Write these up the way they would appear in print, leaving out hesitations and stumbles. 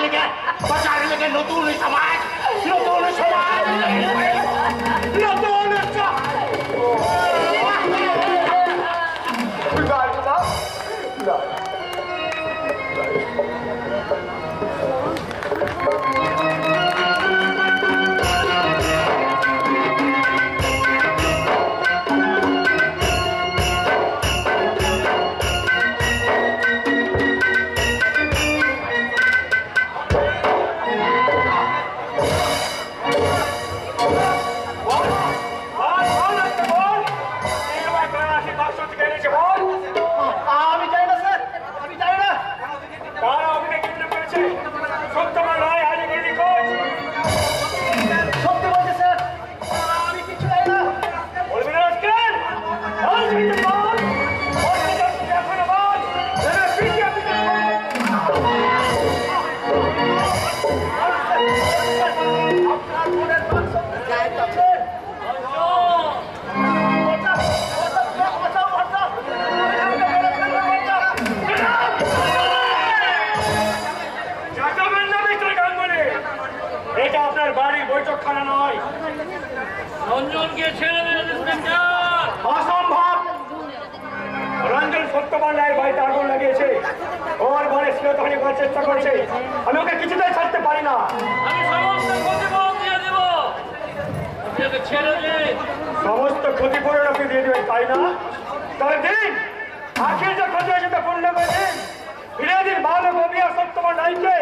লেগে নতুন সমাজ, নতুন সমাজ, নতুন বৈঠকখানা নয়। রঞ্জনকে ছেড়ে দিন ইন্সপেক্টর। অসম্ভব। রঞ্জন সত্যবান রায়ের বাড়িতে আগুন লাগিয়েছে, ওর ঘরে শ্লীলতাহানি করার চেষ্টা করছে। আমি ওকে কিছুতেই ছাড়তে পারি না। আমি সমস্ত ক্ষতিপূরণ দিয়ে দেব। আপনি ছেড়ে দিন। সমস্ত ক্ষতিপূরণ আপনি দিয়ে দেবেন তাই না? তবে দিন, আখের যে ক্ষতি হয়েছে তা পূর্ণ করে দিন। ফিরে দিন ভালো কবি আর সত্যবান রায়কে।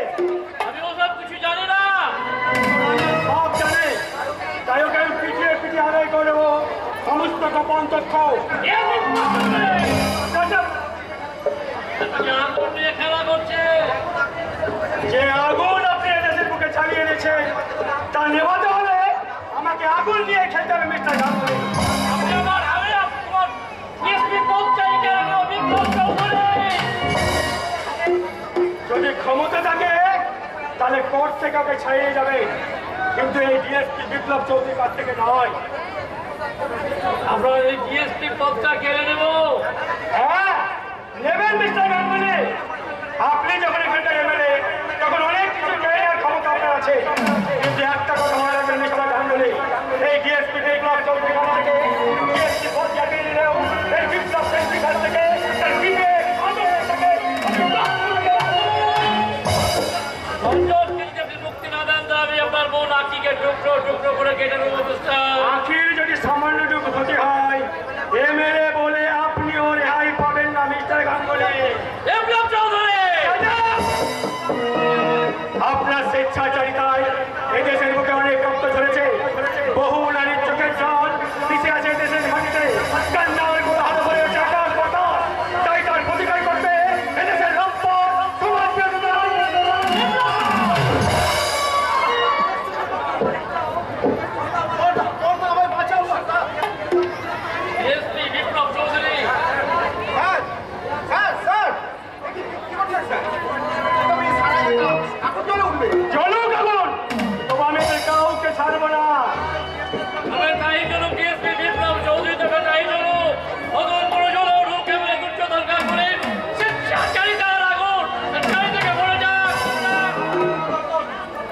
আমি ওসব কিছু জানি না। সব জানে, তাই ওকে আমি পিটিয়ে পিটিয়ে আদায় করে দেবো সমস্ত গোপন তথ্য। আগুন নিয়ে খেলা করছে। যে আগুন আপনি এদেশের বুকে চালিয়ে এনেছেন তা নেভাতে হলে আমাকে আগুন নিয়ে খেলতে হবে মিস্টার গাঙ্গুলি। যদি ক্ষমতা থাকে তাহলে কোর্ট থেকে ওকে ছাড়িয়ে যাবে, কিন্তু এই ডিএসপি বিপ্লব চৌধুরীর কাছ থেকে নয়। আমরা এই ডিএসপি পদটা কেড়ে নেব। হ্যাঁ নেবেন মিস্টার গাঙ্গুলি। আপনি যখন এখানটা এমএলএ তখন অনেক কিছু কেড়ে নেওয়ার ক্ষমতা আপনার আছে, কিন্তু একটা কথা মনে রাখবেন মিস্টার গাঙ্গুলি, এই ডিএসপি বিপ্লব চৌধুরীর কাছ থেকে ডিএসপি পদ কেড়ে নিলেও এই বিপ্লব চৌধুরীর কাছ থেকে তার বিবেক আখির যদি সামান্যটুকু ক্ষতি হয় এমএলএ বলে আপনিও রেহাই পাবেন না মিস্টার গাঙ্গুলি। আপনার স্বেচ্ছাচারিতায় এদেশের বুকে অনেক রক্ত ঝরেছে, বহু নারীর চোখের জল পিছিয়ে আছে দেশের মাটিতে। কান্নার গোলা হাত ভরে চাকার কথা, তাই তার প্রতিকার করতে এদেশের রক্ত সমাজ ছাড়বো না। তাই জন্য ডিএসপি বিপ্লব চৌধুরী থেকে তাই জন্য নতুন করে জলো ঢুকে দরকার করে স্বেচ্ছাচারিতার আগুন থেকে ভরে যাক।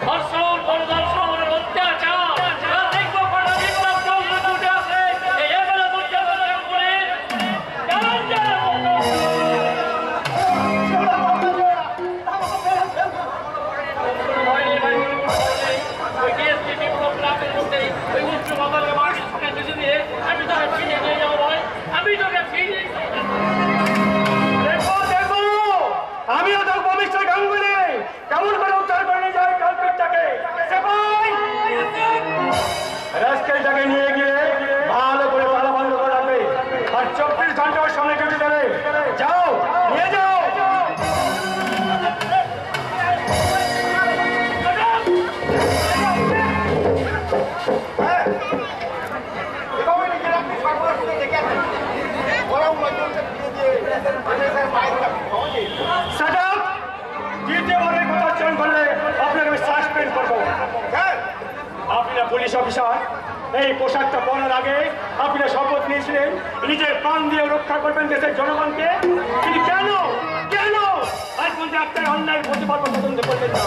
ধর্ষণ গণধর্ষণ অত্যাচার দেখবো কটা বিপ্লব চৌধুরী উঠে আসে এই এমএলএ দুর্যোধন গাঙ্গুলি। আমিও দেখবো মিস্টার গাঙ্গুলি কেমন করে উদ্ধার করে নিয়ে যায় কালপিটটাকে। রাস্কেলটাকে নিয়ে গিয়ে ভালো করে তালা বন্ধ করে রাখবে আর 24 ঘন্টা ওর সামনে ডিউটি দেবে। যাও নিয়ে যাও। দ্বিতীয়বারের কথা চয়ন করলে আপনাকে আমি সাসপেন্ড করবো। আপনারা পুলিশ অফিসার, এই পোশাকটা পরার আগে আপনারা শপথ নিয়েছিলেন নিজের প্রাণ দিয়ে রক্ষা করবেন দেশের জনগণকে, কিন্তু কেন কেন আজ পর্যন্ত একটা অন্যায় প্রতিবাদ তদন্ত করবেন না?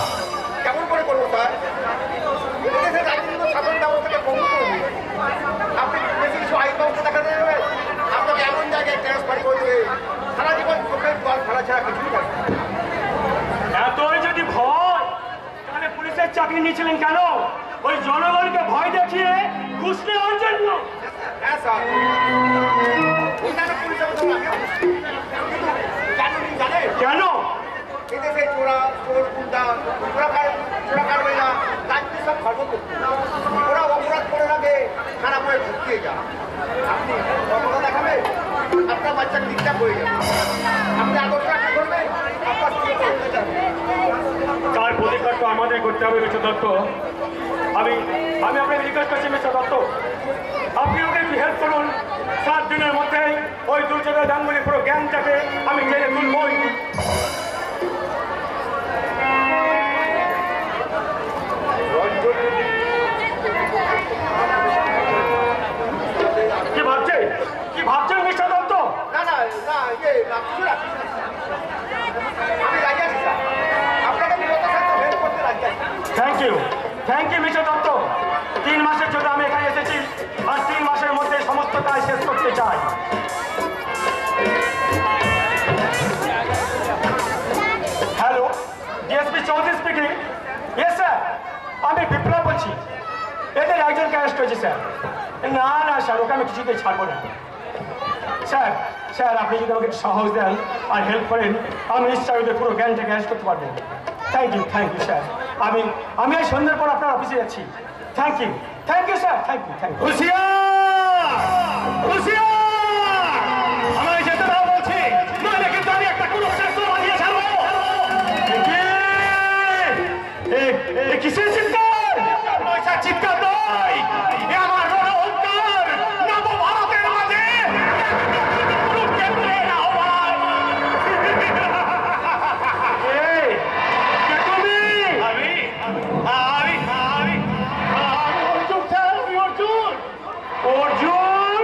তাছাড়া কিছুই থাকে না। এতই যদি ভয় তাহলে পুলিশের চাকরি নিয়েছিলেন কেন? ওই জনগণকে ভয় দেখিয়ে ঘুষ নেওয়ার জন্য। হ্যাঁ স্যার, অন্যান্য পুলিশের মতো আমিও বুঝি। কিন্তু জানেন কেন? এদেশে চোরা, চোর, গুন্ডা, চোরা কারবারিরা রাজ্যে সব সর্বক্ষেত্র। ওরা অপরাধ করে রাখে, খারাপ হয়ে ঢুকিয়ে যায়। আপনি ক্ষমতা দেখাবেন, আপনার বাচ্চা ঠিকঠাক হয়ে যাবে। আপনি আদর্শ একটা করবেন, আপনার স্ত্রী করতে যাবে। তার প্রতিকার তো আমাদের করতে হবে মিস্টার দত্ত। আমি আপনাকে রিকোয়েস্ট করছি মিস্টার দত্ত, আপনি ওকে একটু হেল্প করুন। 7 দিনের মধ্যে ওই দুর্যোগের গাঙ্গুলি পুরো গ্যাংটাকে আমি জেলে তুলবই। কি ভাবছেন মিস্টার দত্ত? না না না, কিছু না। আমি রাজি আছি স্যার, আপনাকে আমি যথাসাধ্য হেল্প করতে রাজি আছি। Thank you mister Dutta. 3 মাসের জন্য আমি এখানে এসেছি, আর 3 মাসের মধ্যে সমস্ত কাজ শেষ করতে চাই। Hello, DSP Chowdhury speaking. Yes sir, আমি বিপ্লব বলছি। এদের একজনকে অ্যারেস্ট করেছি স্যার। না না স্যার, ওকে আমি কিছুতেই ছাড়বো না। স্যার আপনি যদি আমাকে একটু সাহস দেন আর হেল্প করেন, আমি নিশ্চয়ই ওদের পুরো জ্ঞানটাকে অ্যারেস্ট করতে পারবো। Thank you sir. আমি এই সন্ধ্যার পর আপনার অফিসে যাচ্ছি। Thank you sir, thank you. আমাকে যেতে দাও বলছি, নইলে কিন্তু আমি একটা কোনো শাস্ত্র বানিয়ে ছাড়বো। কিসের চিৎকার? পয়সা চিৎকার নয়, এ আমার রণহুঙ্কার নব ভারতের মাঝে। অর্জুন,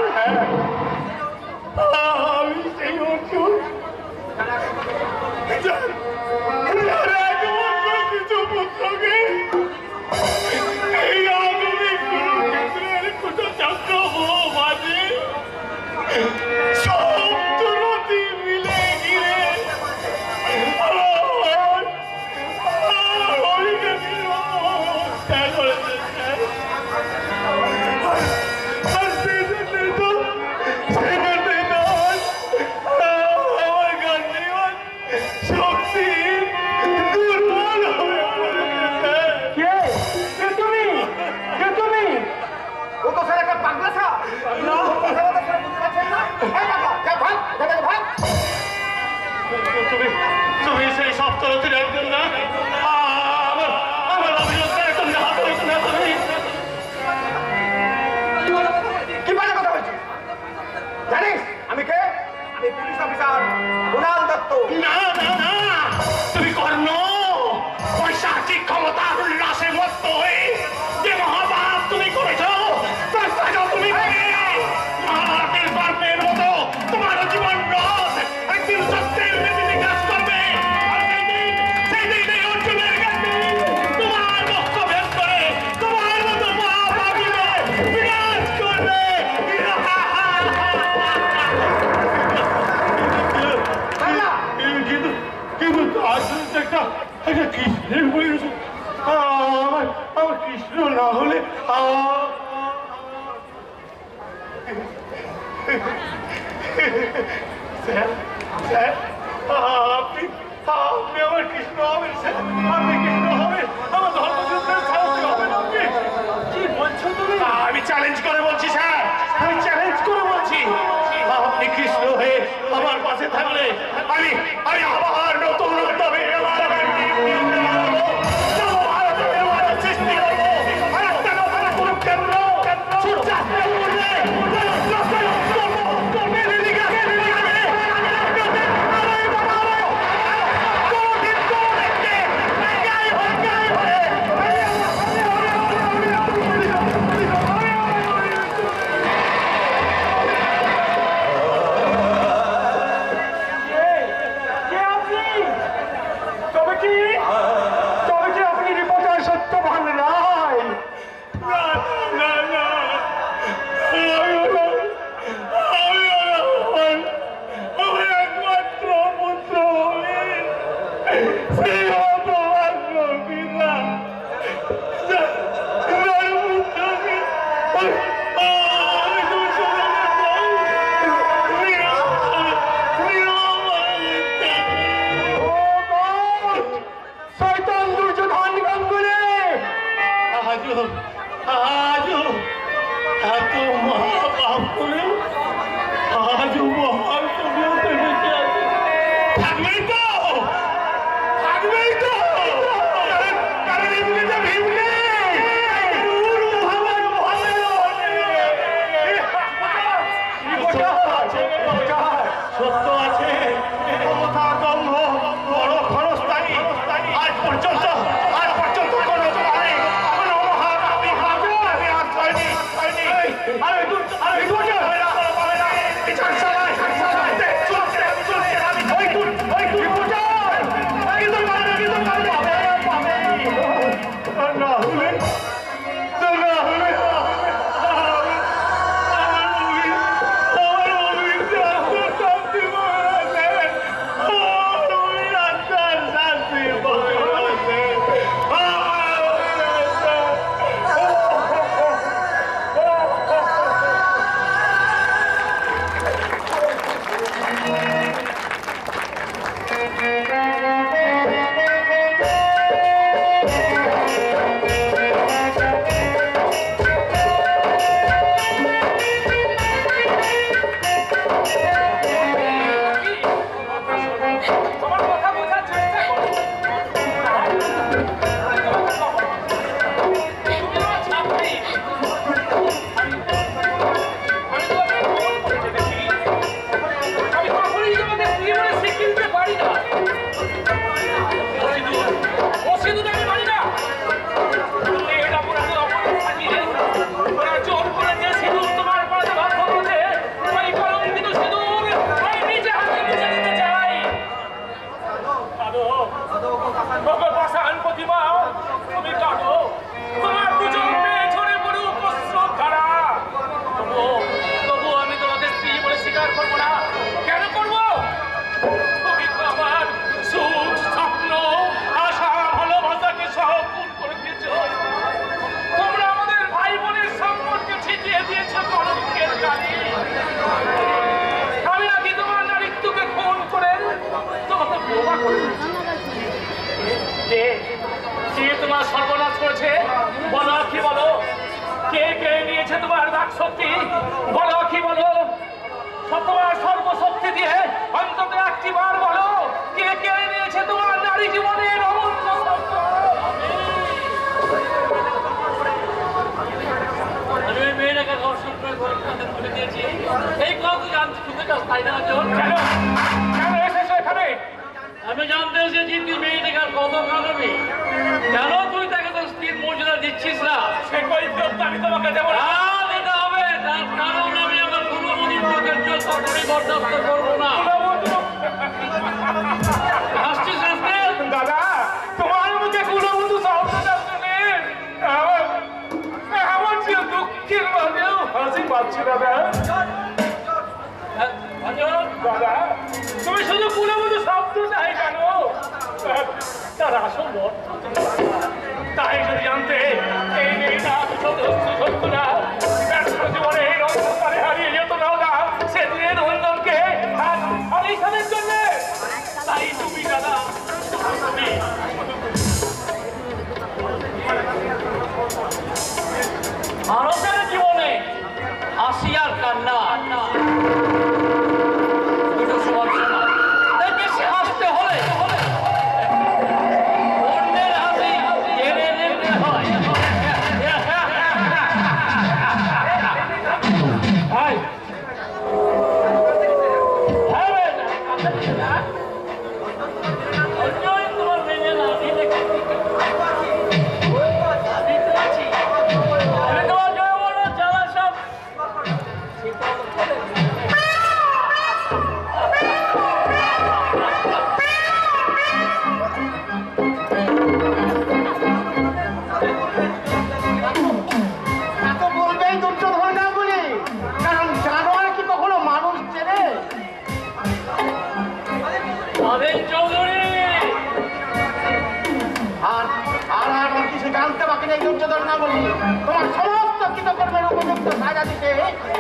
আমি সেই অর্জুন। পুত্রকে এই আধুনিক কুরুক্ষেত্রের কুটচক্র মাঝে সব নদী মিলে গিয়ে হরিকে হত্যা করেছে। তুমি সেই সপ্তরথীর একজন না? আমার অভিযোগটা একদম হাত হয়েছে না। তুমি কি বাজে কথা বলছিস? জানিস আমি কে? আমি পুলিশ অফিসার কুণাল দত্ত। না না না, তুমি কর্ণ পৈশাচিক ক্ষমতার উল্লাসে মত্ত হয়ে যে মহাপাপ তুমি করেছ, তার সাজা তুমি পাবে। মহাভারতের গল্পের মতো তোমার জীবন রথ একদিন সত্যের নীতিতে কাজ করবে। আর সেই দিন এই অর্জুনের কাছে তোমার বক্ষ ভেদ করে তোমার মতো মহাপাপীদের বিনাশ করবে। কিন্তু একটা কৃষ্ণের বলেছে, আমার কৃষ্ণ না হলে আপনি আমার কৃষ্ণ হবেন স্যার, আপনি কৃষ্ণ হবেন, আমার ধর্মযুদ্ধের সাহসী হবেন আপনি। কি বলছো তুমি? আমি চ্যালেঞ্জ করে বলছি স্যার, আমি চ্যালেঞ্জ করে বলছি, আপনি কৃষ্ণ হয়ে আমার পাশে থাকলে আমি আবার নতুন উদ্যমে সৃষ্টি করবো। আর একটা নতুন কুরুক্ষেত্র সূর্যাস্তের পূর্বে কে আপনি? আজও এত মহাপাপ করে আজও মহান সভ্যতা বেঁচে আছে। থাকবেই তো, থাকবেই তো। কারণ এমনি তো ভিমলে সত্য আছে, ক্ষমতা দম্ভ বড় ক্ষণস্থায়ী। আজ পর্যন্ত কোনো জবানে কোনো মহান আমি আশ্রয় নিই। আরে বিচার চালাই তোমার সর্বনাশ করেছে। বলো কি বলো, কে কে নিয়েছে তোমার বাক শক্তি? বলো কি বলো, তোমার সর্বশক্তি দিয়ে অন্তত একটি বার বলো, কে কে নিয়েছে তোমার নারী জীবনের অমূল্য সম্পদ? আমি ওই মেয়েটাকে দর্শন করে তুলে দিয়েছি। এই কথা তুই জানছি, শুনতে চাস তাই না? কেন কেন এসেছো এখানে? আমি জানতে এসেছি তুই মেয়েটাকে কত খাওয়াবি, কেন তুই তাকে তো স্ত্রীর মর্যাদা দিচ্ছিস না? সে কৈফিয়ত আমি তোমাকে দেবো না। দিতে হবে, তার কারণ আমি আমার কুলবধূর পক্ষের জন্য কখনোই বরদাস্ত করবো না। হাসছিস হাসতে? দাদা, তোমার মুখে কুলবধূ শব্দটা শুনে আমার যে দুঃখের মাঝেও হাসি পাচ্ছি দাদা। দাদা, তুমি শুধু কুলবধূ শব্দটাই জানো, তার আসল তাই যদি জানতে এই মেয়েটা সত্য না, ব্যস্ত জীবনে এই রঙে হারিয়ে যেত না সেদিনের নন্দনকে আর এইখানের জন্য। তাই তুমি দাদা, তুমি মানুষের জীবনে হাসি আর কান্না দুটো সমান সমান। তাই বেশি হাসতে হলে অন্যের হাসি জেনে নিতে হয়। তোমার মেয়ে না দিলে আমি তোমার জয় বলো জ্বালা সব বলবেই দুর্যোধন না বলি, কারণ জানোয়ার কি কখনো মানুষ চেনে? চৌধুরী আর আর আর কিছু জানতে বাকি নেই দুর্যোধন না বলি। তোমার সমস্ত কৃতকর্মের উপযুক্ত সাজা দিতে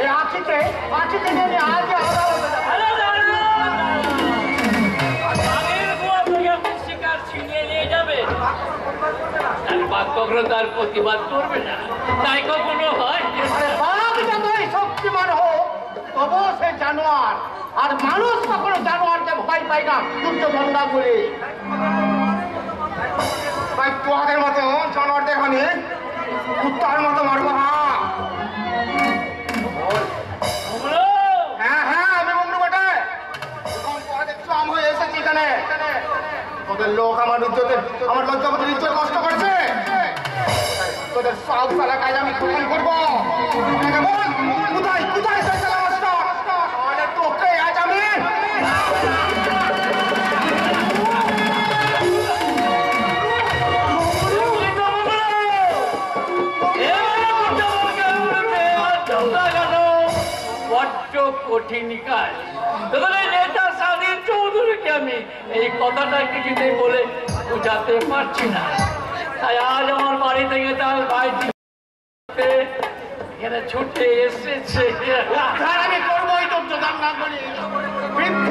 এই আছিতে নিয়ে আজকে আদালতে শিকার ছিনিয়ে নিয়ে যাবে। বাঘ কখনো তার প্রতিবাদ করবে না, তাই কখনো হয়। বাঘ যতই শক্তিমান হোক তবুও সে জানোয়ার, আর মানুষ কখনো জানোয়ারকে ভয় পায় না দুর্যোধনরা বলে। তাই তোদের মতো জানোয়ারদের আমি কুত্তার মতো মারবো। হ্যাঁ হ্যাঁ আমি বন্ধু বটে, দেখছো আমি হয়ে এসেছি এখানে। তোদের লোক আমার ইজ্জতের, আমার লজ্জাপতির ইজ্জত নষ্ট করছে। তোদের সব সালা কাজ আমি খতম করবো। কোথায় কোথায় সেই সালা মাস্টার? তাহলে তোকে আজ আমি কঠিন কাজ। নেতা স্বাধীন চৌধুরীকে আমি এই কথাটা কিছুতেই বলে বুঝাতে পারছি না, তাই আজ আমার বাড়ি থেকে তার ভাই এখানে ছুটে এসেছে। আমি করবো এই দুর্যোধন না বলি। বৃদ্ধ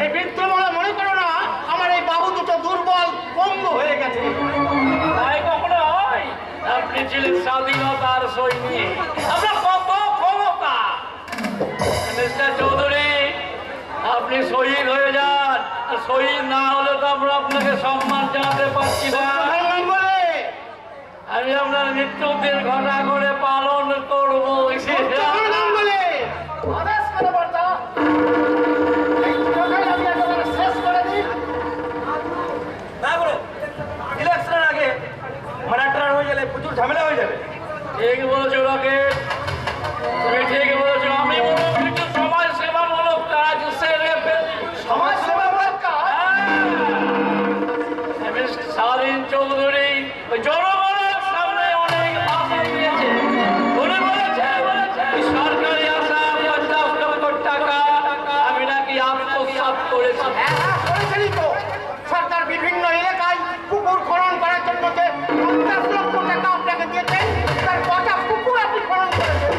এই বৃদ্ধ বলে মনে করো না আমার এই বাহু দুটো দুর্বল পঙ্গু হয়ে গেছে। তাই কখনো হয়? আপনি ছিলেন স্বাধীনতার সৈনিক, আপনার কত ক্ষমতা। মিস্টার চৌধুরী আপনি শহীদ হয়ে যান, আর শহীদ না হলে তো আমরা আপনাকে সম্মান জানাতে পারছি না। আমি আপনার মৃত্যুদের ঘটা করে পালন করবো। ইলেকশনের আগে মারাটার হয়ে গেলে প্রচুর ঝামেলা হয়ে যাবে। ঠিক বলেছো রকেট, তুমি ঠিক বলেছো। আমি বলবো কিছু সমাজ সেবামূলক কাজ সেরে ফেলি। সমাজ সেবামূলক কাজ? স্বাধীন চৌধুরী ওই জনগণের সামনে অনেক ভাষণ দিয়েছে। উনি বলেছে সরকারি আশা 50 লক্ষ টাকা আমি নাকি আত্মসাৎ করেছি। করেছেনই তো। সরকার বিভিন্ন এলাকায় পুকুর খনন করার জন্য যে 50 লক্ষ টাকা আপনাকে দিয়েছে, তার কটা পুকুর আপনি খনন করেছেন?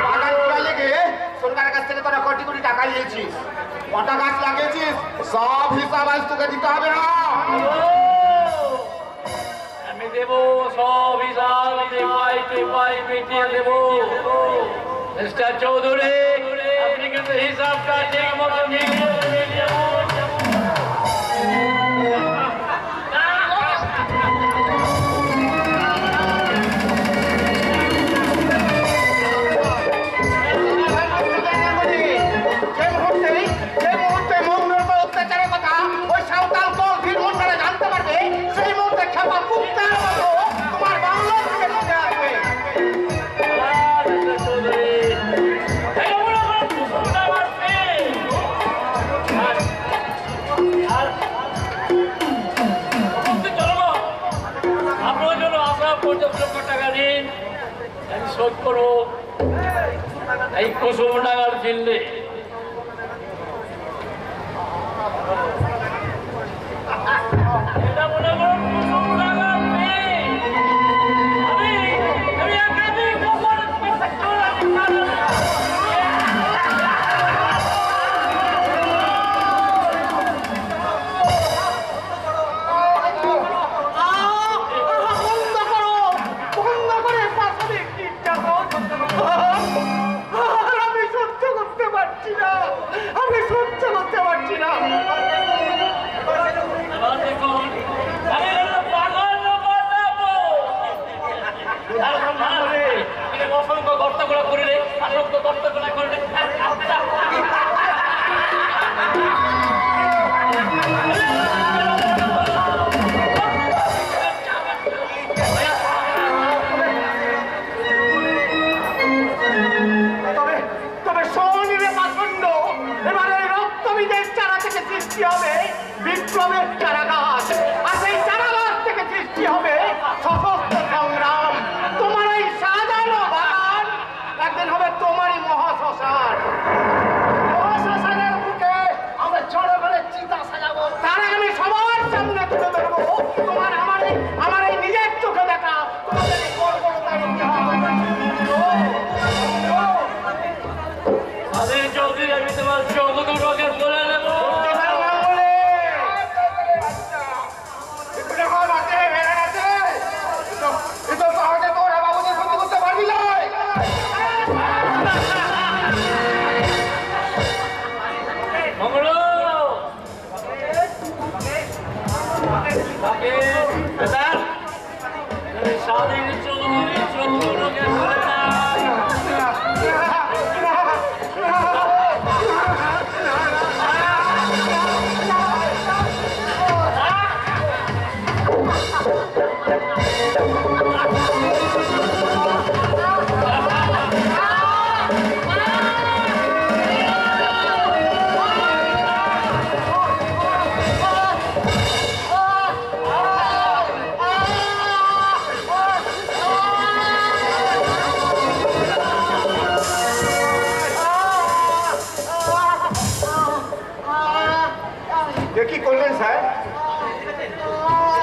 বাগান করা লেগে সরকারের কাছ থেকে তোরা কোটি কোটি টাকা নিয়েছিস, কটা গাছ লাগিয়েছিস, সব হিসাব আজ তোকে দিতে হবে। না আমি দেবো সব হিসাব, টেপাই মিটিয়ে দেবো। মিস্টার চৌধুরী আপনি কিন্তু হিসাবটা ঠিক মতো মিলিয়ে শোধ করো এই কুসুম ডাঙার ফিল্ডে। এটা মনে করো কুসুম ডাঙার ফিল্ড। আমি একাধিক অসংখ্য গর্তগুলো করলে অসংখ্য গর্তগুলো করলে তবে শনিরে পাখণ্ড এবারে রক্তবিদের চারা থেকে সৃষ্টি হবে বিপ্লবের চারা গাছ, আর সেই চারা গাছ থেকে সৃষ্টি হবে সশস্ত্র সংগ্রাম। তোমার এই সাজানো বাগান একদিন হবে তোমারই মহাশ্মশান। মহাশ্মশানের বুকে আমরা জনগণের চিতা সাজাবো, তার আগে আমি সবার সামনে তুলে ধরবো তোমার আমার এই নিজের চোখে দেখা তোমাদের এই বর্বরতার ইতিহাস। চৌধুরী আমি তোমার চৌধুরী বলে দেবো। স্বাধীন চৌধুরীর চতুর্কে ধরে না কি করলেন স্যার?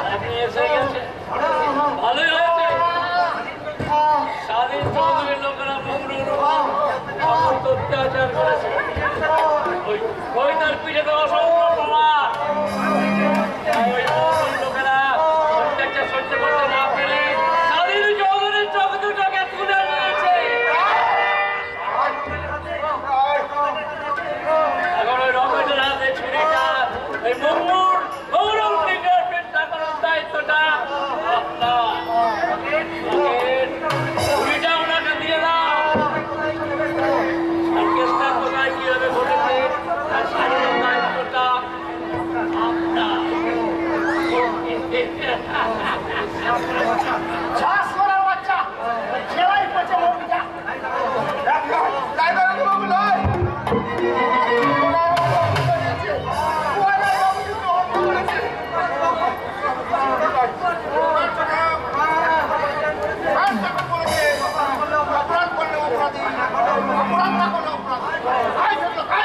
আপনি এসে গেছেন ভালোই হয়েছে স্বাধীন চৌধুরীর লোকেরা সমস্ত অত্যাচার করেছে ওই তার পিঠে তো অসংখ্য প্রমাণ ওই লোকেরা অত্যাচার সহ্য করতে না পেরে স্বাধীন চৌধুরীর চোখ দুটোকে তুলে নিয়েছে এখন ওই রমেশের হাতে ছুরিটা এই মুম্মুর গৌরব সিংহের পেটটা করার দায়িত্বটা ছুরিটা ওনাকে দিয়ে দাও আর কেসটা কোথায় কিভাবে ঘটেছে আর সাজানোর দায়িত্বটা শ্বাস করার বাচ্চা খেলাই পেছে মন্দিরা অপরাধ করলে অপরাধী, অপরাধ না করলে অপরাধী।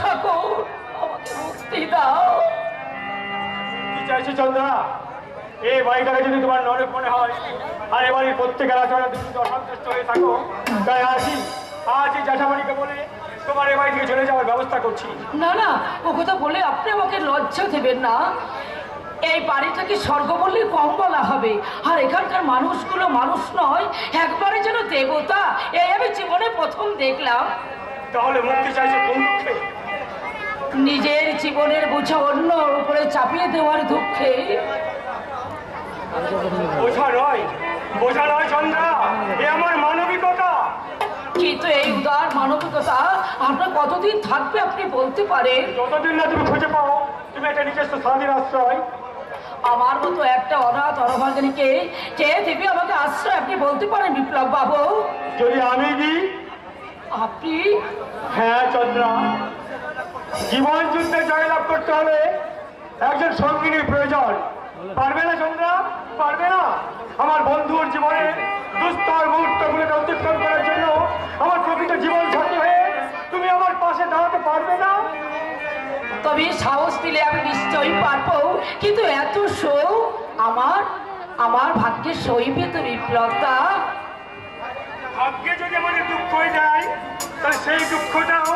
ঠাকুর, আমাকে মুক্তি দাও। কি চাইছো চন্দ্রা? এই বাড়িটাকে যদি তোমার নরক মনে হয় আর এ বাড়ির প্রত্যেকের আচরণে তুমি যদি অসন্তুষ্ট হয়ে থাকো, তাই আজই জ্যাঠামণিকে বলে তোমার এ বাড়ি থেকে চলে যাওয়ার ব্যবস্থা করছি। না না, ও কথা বলে আপনি আমাকে লজ্জা দেবেন না। এই বাড়িটাকে স্বর্গ বললে কম বলা হবে, আর এখানকার মানুষগুলো মানুষ নয়, একবারে যেন দেবতা। এই আমি জীবনে প্রথম দেখলাম। তাহলে মুক্তি চাইছো কোন দুঃখে? নিজের জীবনের বোঝা অন্যর উপরে চাপিয়ে দেওয়ার দুঃখে। বোঝা নয় চন্দ্রা, এ আমার মানবিকতা। কিন্তু এই উদার মানবিকতা আপনার কতদিন থাকবে আপনি বলতে পারেন? যতদিন না তুমি খুঁজে পাও তুমি একটা নিজস্ব স্বাধীন আশ্রয়। আমার মতো একটা অনাথ অরভাগিনীকে কে দেবে আমাকে আশ্রয়, আপনি বলতে পারেন বিপ্লব বাবু? যদি আমি দিই? আপনি? হ্যাঁ চন্দ্রা, জীবন যুদ্ধে জয়লাভ করতে হলে একজন সঙ্গিনীর প্রয়োজন। পারবে না চন্দ্রা, পারবে না? আমার বন্ধুর জীবনে দুস্তর মুহূর্তগুলোকে অতিক্রম করার জন্য আমার প্রকৃত জীবন সাথী হয়ে তুমি আমার পাশে দাঁড়াতে পারবে না? তবে সাহস দিলে আমি নিশ্চয়ই পারবো, কিন্তু এত শোক আমার ভাগ্যে সইবে তো বিপ্লবটা? ভাগ্যে যদি আমাদের দুঃখ হয়ে যায় তাহলে সেই দুঃখটাও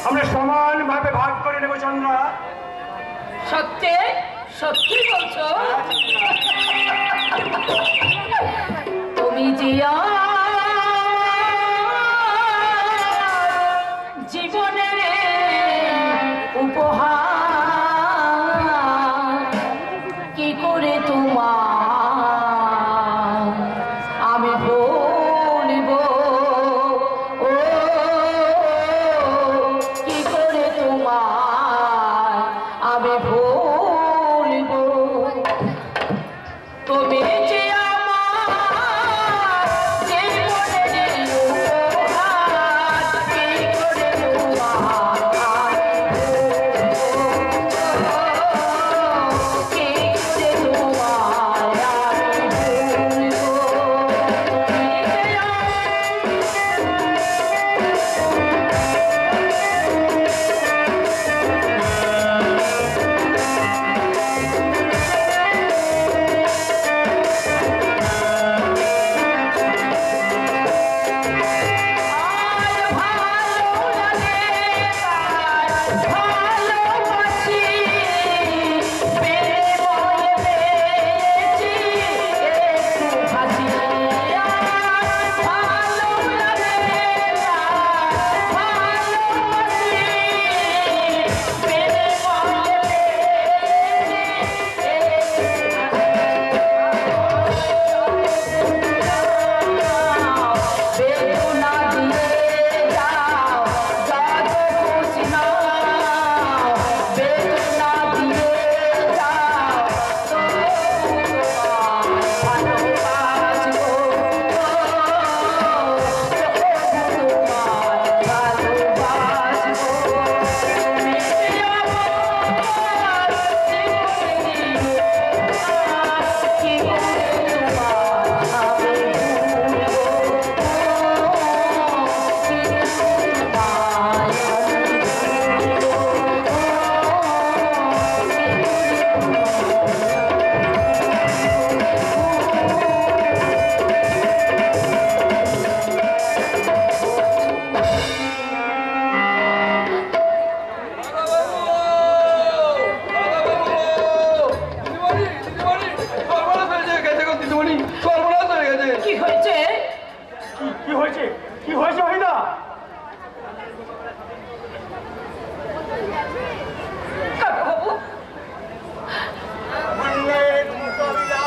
আমরা সমানভাবে ভাগ করে নেব চন্দ্রা। সত্যি সত্যি বলছো? তুমি যে জীবনের উপহার, কি করে তোমার আমি বলব, ও কি করে তোমার আমি বলব। তুমি যে আমার জীবনের উপহার, কি করে তোমার কি করে তোমার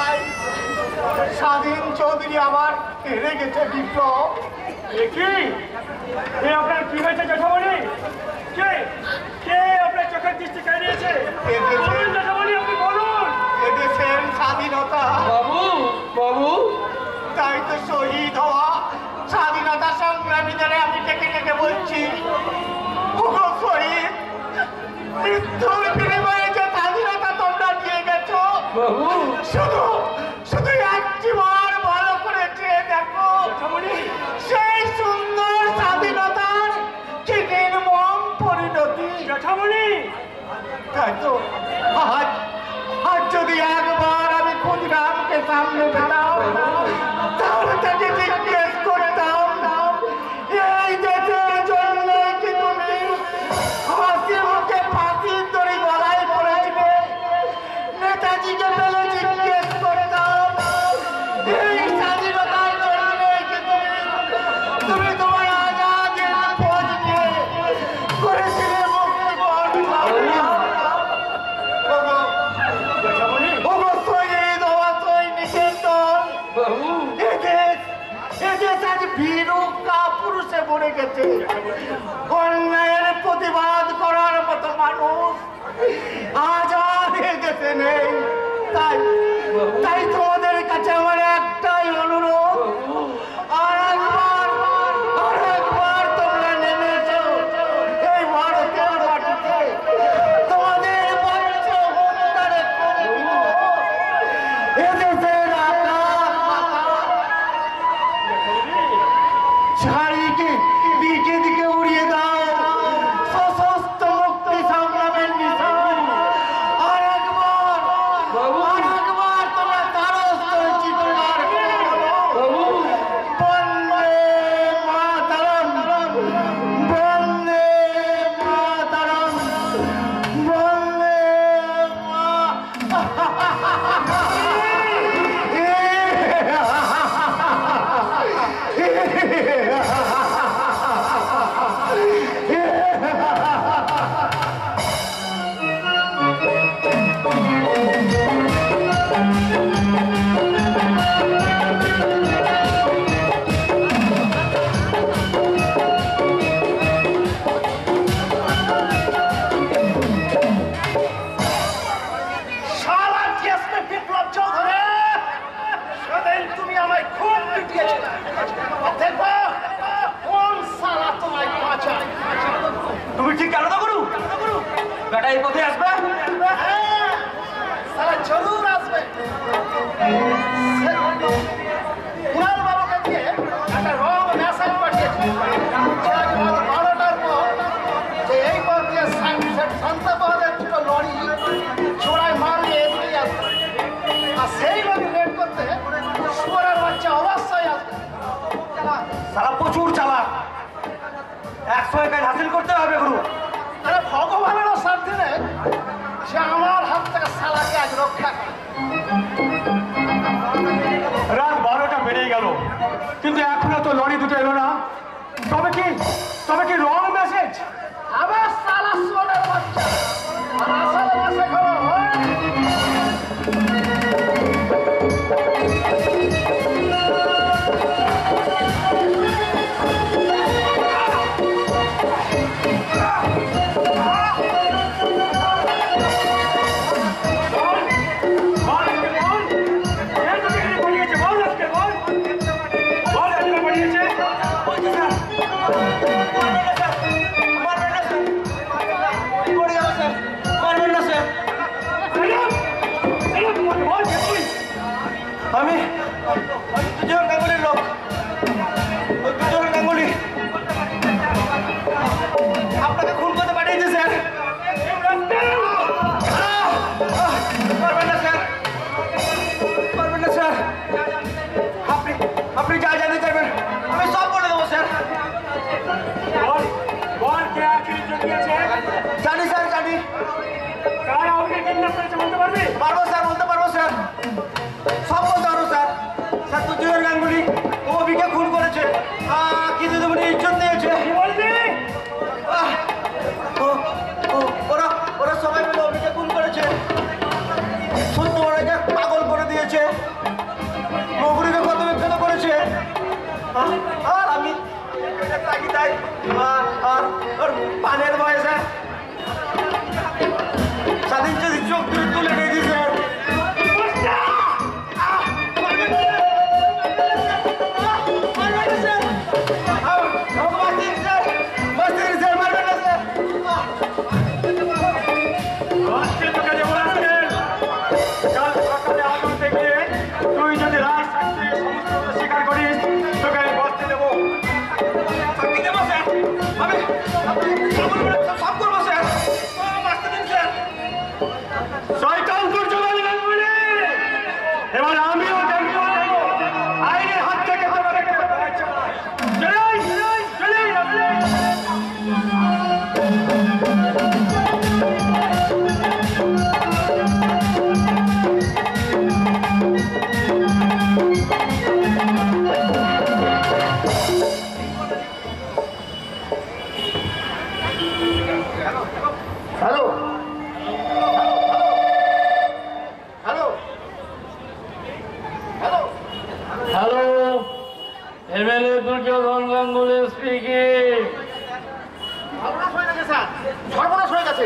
আমি স্বাধীন চৌধুরী আমার হেরে গেছে বিপ্লব। আপনার কি হয়েছে জ্যাঠামণি? কে কে আপনার চোখের দৃষ্টি কাড়িয়েছে? জ্যাঠামণি আপনি বলুন। এদেশের স্বাধীনতা বাবু বাবু তাই তো শহীদ হওয়া স্বাধীনতা সংগ্রামীদের আমি ডেকে ডেকে বলছি, ওগো শহীদ, মৃত্যুর বিনিময়ে যে স্বাধীনতা তোমরা নিয়ে গেছো, বাবু শুধু শুধু একটিবার ভালো করে চেয়ে দেখো সেই সুন্দর স্বাধীনতার কি নির্মম পরিণতি। হয়তো আজ আজ যদি একবার আমি ক্ষুদিরামকে সামনে পেতাম তাহলে তাকে জিজ্ঞেস করতাম এই দেশের জন্য কি তুমি হাসি মুখে ফাঁসির দড়ি গলায় পড়েছিলে? নেতাজিকে পেলে জিজ্ঞেস করতাম এই স্বাধীনতার জন্য কি তুমি তোমার আজাদের খোঁজ নিয়ে করেছিলে মুক্তিপণ? অবশ্যই সৈনিকের দল এদেশ আজ ভীরু কাপুরুষে ভরে গেছে। অন্যায়ের প্রতিবাদ করার মতো মানুষ আজ আর এদেশে নেই। তাই তোমাদের কাছে আমার একটাই অনুরোধ, আর একবার তোমরা নেমেছো এই ভারতের মাটিতে, তোমাদের বাচ্চা হত্যারে এদেশের ছাড়িকে দিকে দিকে উড়িয়ে দাও সশস্ত্র মুক্তি সংগ্রামের মিশন। আর একবার তোমরা তারস করে চিৎকার করে বলো, বন্দে মাতরম, বন্দে মাতরম, বন্দে শালা জিএসপি বিপ্লব চৌধুরী, সেদিন তুমি আমায় খুব পিটিয়েছিলে। দেখো কোন শালা তোমায় বাঁচায়। তুমি ঠিক কেন না করু বেটা এই পথে আসবে? হ্যাঁ, শালা জরুর আসবে। কুণাল বাবুকে দিয়ে একটা রং মেসেজ পাঠিয়েছে যে আজ রাত 12টার পর যে এই পথ দিয়ে শান্তাবাদের দুটো লরি চোরাই মাল নিয়ে এগিয়ে আসবে, আর সেই লরি রেড করতে শুয়ারের বাচ্চা অবশ্যই আসবে। সারা প্রচুর চালাক, 100 কাজ হাসিল করতে হবে গুরু। আরে ভগবানেরও সাথে নেই সে আমার হাত থেকে শালাকে আজ রক্ষা করে। রাত 12টা বেরিয়ে গেল, কিন্তু এখনো তো লরি দুটো এলো না। তবে কি রং মেসেজ? আবার শালা শুয়ারের বাচ্চা, আর আসলে মেসেজ হলো আমি দুজন গাঙ্গুলির লোক, দুজন গাঙ্গুলি আপনাকে খুন করতে পাঠিয়েছে স্যার। পারবেন না স্যার, পারবেন না স্যার। আপনি যা জানতে চাইবেন আমি সব বলে দেবো স্যার। জানি স্যার, জানি। পারবো স্যার, বলতে পারবো স্যার, সব বলতে পারবো স্যার। স্যার দুজন গাঙ্গুলি ও অভিকে খুন করেছে, কিন্তু তুমি ইজ্জত দিয়েছে। ওরা সবাই মিলে অভিকে খুন করেছে, সত্যকে পাগল করে দিয়েছে, নগরীকে কত বিখ্যাত করেছে। আর আমি তাই আর ওর পানের বয়সে স্বাধীন যদি চোখ তুলে নিয়ে দিয়েছে। তুই যদি রাজ স্বীকার করিস তোকে আমি বসতে দেবো, আমি সব করবো স্যার। বাঁচতে দিন sir. Hello, MLA Duryodhan Ganguly speaking. সর্বনাশ হয়ে গেছে স্যার, সর্বনাশ হয়ে গেছে।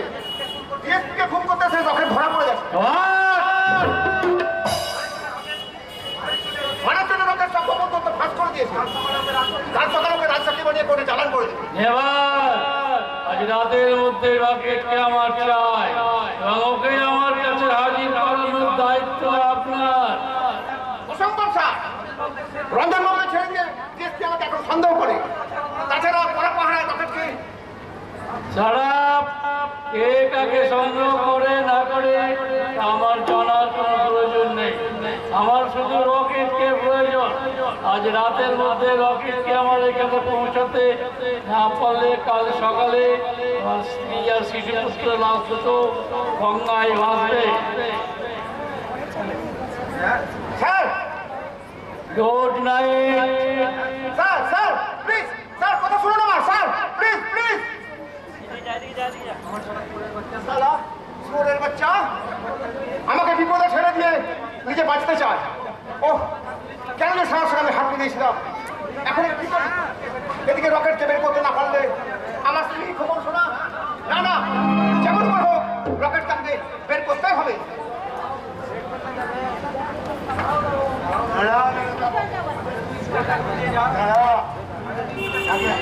ডিএসপিকে খুন করতেছে, রকেট ধরা পড়ে গেছে। মানার জন্য রকেট সব গোপন তথ্য ফাঁস করে দিয়েছে। কাল সকালে ওকে রাজশাহী বানিয়ে কোর্টে চালান করে দেবে। এবার আজ রাতের মধ্যে রকেটকে আমার চাই এবং ওকে আমার কাছে হাজির করানোর দায়িত্ব আপনার। অসম্ভব স্যার, রঞ্জন বাবু ছেড়ে দিয়ে ডিএসপি আমাকে এখন সন্দেহ করে। তাছাড়া পরা পাহারায় রকেটকে যারা কে কাকে সংগ্রহ করে না করে আমার জানার কোনো প্রয়োজন নেই। আমার শুধু রকেটকে প্রয়োজন। আজ রাতের মধ্যে রকেটকে আমার এখানে পৌঁছাতে না পারলে কাল সকালে আমার স্ত্রী আর শিশু পুত্র লাশ দুটো গঙ্গায় ভাসবে। Sir, good night. Sir, sir, please, sir, কথা শুনুন আমার, স্যার, প্লিজ, প্লিজ। শালা, শুয়োরের বাচ্চা, আমাকে বিপদে ছেড়ে দিয়ে নিজে বাঁচতে চায়। ওহ, কেন যে সারা সারা আমি হাত দিয়েছিলাম। এখন কি করি? এদিকে রকেটকে বের করতে না পারলে আমার স্ত্রী খবর শোনা। না না, যেমন করে হোক রকেটকে আমাকে বের করতেই হবে।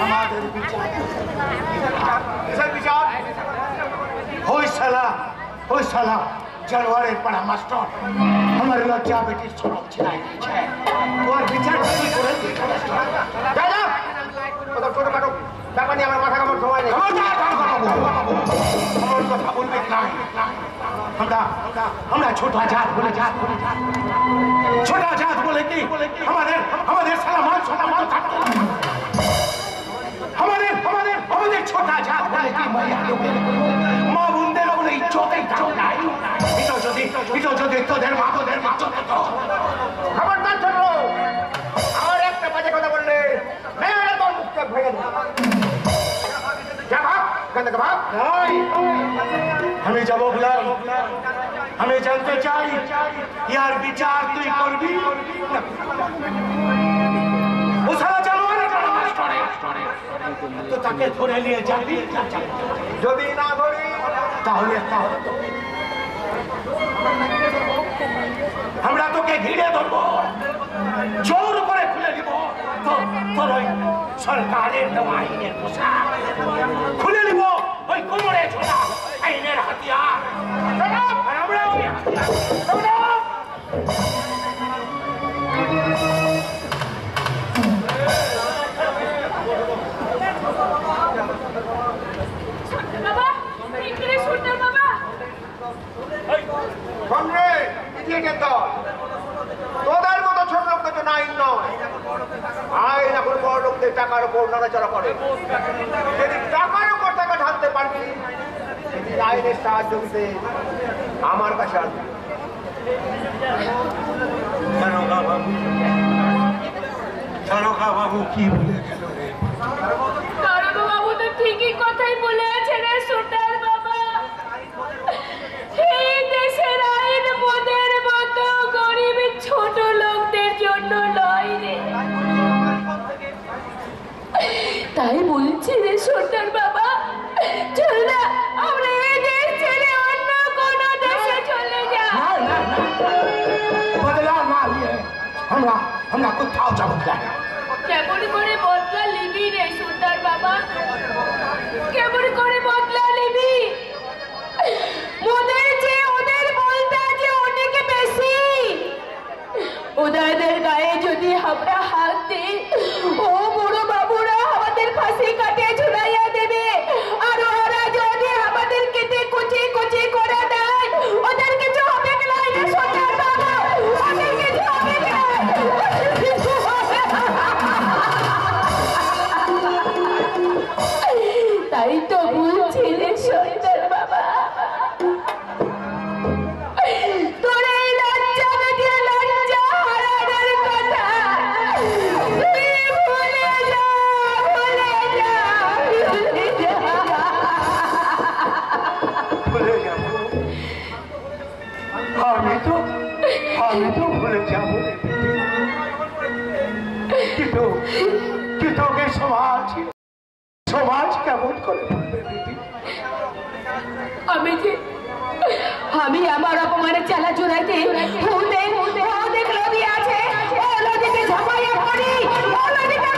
আমাদের বিচার ওই শালা জানোয়ারের পাড়া মাস্টার আমার লজ্জা বেটির সড়ক ছিনাই দিয়েছে। ওর বিচার কি করে দাদা ছোটখাটো ব্যাপার নিয়ে আমার মাথা কামার সময় নেই। আমার কথা বলবে না। আমরা ছোটা জাত বলে ছোটা জাত বলে কি আমাদের সারা মান সম্মান থাকতো। আমাদের ছোটা জাত বলে কি মা বোনদের বলে ইজ্জতেই থাকতো নাই। এটা যদি তোদের মা খবরদার ছোট, আমার একটা বাজে কথা বললে মেয়েরা তোর মুখটা ভেঙে দেবে। যা ভাগ, এখান থেকে ভাগ। আমি যাবো বললাম, আমি জানতে চাই ইয়ার বিচার তুই করবি। ও সারা জানোয়ারের পাড়া মাস্টারে তো তাকে ধরে নিয়ে যাবি। যদি না ধরি তাহলে আমরা তোকে ঘিরে ধরবো, জোর করে খুলে দিব তোর ওই সরকারের দেওয়া আইনের পোশাক খুলে দিব, ওই কোমরে ছোটা আইনের হাতিয়ার। আর আমরা ওই তোদের মতো ছোট লোকদের জন্য আইন নয়। আইন এখন বড় লোকদের টাকার উপর নড়াচড়া করে। যদি টাকার উপর টাকা ঢালতে পারবি, আইনের সাহায্য দিতে আমার কাছে আসবি। বাবু কি বলে গেল রে? বাবু তো ঠিকই কথাই বলে আছে রে সুলতান বাবা। এই দেশের আইন মোদের মতো গরিব ছোট লোকদের জন্য নয় রে। তাই বলছি রে সুলতান বাবা, চল না আমরা এই দেশ ছেড়ে অন্য কোনো দেশে চলে যাই। বদলা না নিয়ে আমরা কোথাও যাবো না। কেমন করে বদলা নিবি রে সুলতান বাবা? কেমন করে বদলা নিবি? ওদের বলটা যে অনেক বেশি। ওদের গায়ে যদি আমরা হাত দিই, ও বড় বাবুরা আমাদের ফাঁসি কাটিয়ে ঝুলাইয়া দেবে। আর ওরা যদি আমাদের কেটে কুচি করে দেয়, ওদের কিছু হবে না রে সুলতান বাবা, ওদের কিছু হবে না। তাই তো বলছি রে সুলতান বাবা, তোর এই লজ্জা বেটির লজ্জা হারানোর কথা তুই ভুলে যা। কিন্তু ওকে সমাজ সমাজ কেমন করে বলবে দিদি? আমি আমার অপমানের চালা চুরাইতে নদী আছে, ও নদীতে ঝাঁপাইয়া পড়ি, ও নদীতে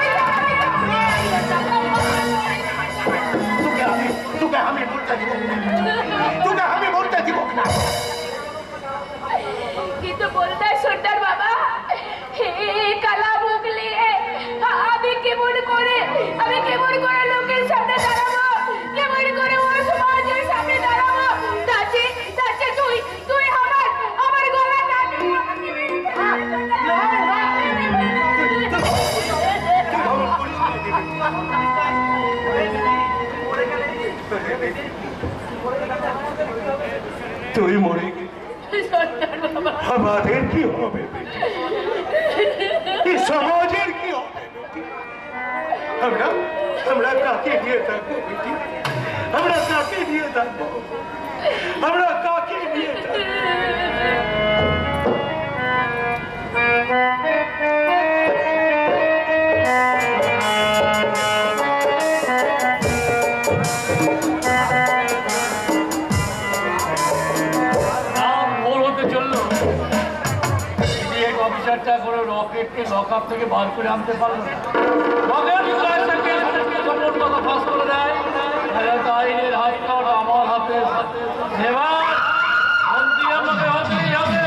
তোকে আমি বলতে দিব, তোকে আমি বলতে দিব না। কিন্তু বলতে সুন্দর বাবা, কালা মুখ নিয়ে আমি কেমন করে লোকের সামনে দাঁড়াবো, কেমন করে ওর সমাজের সামনে দাঁড়াবো? তাতে তুই আমার গলা তুই মরে আমাদের কি হবে? সমাজের কি হবে? আমরা কাকে দিয়ে থাকবো? আমরা কাকে দিয়ে থাকবো? আমরা কাকে দিয়ে থাকবো? অফিসারটা করে রকেটকে লকআপ থেকে বার করে আনতে পারলো না। রকেট কথা ফাঁস করে দেয়, আইনের হাত আমার হাতে। এবার মন্ত্রী আমাকে হতেই হবে।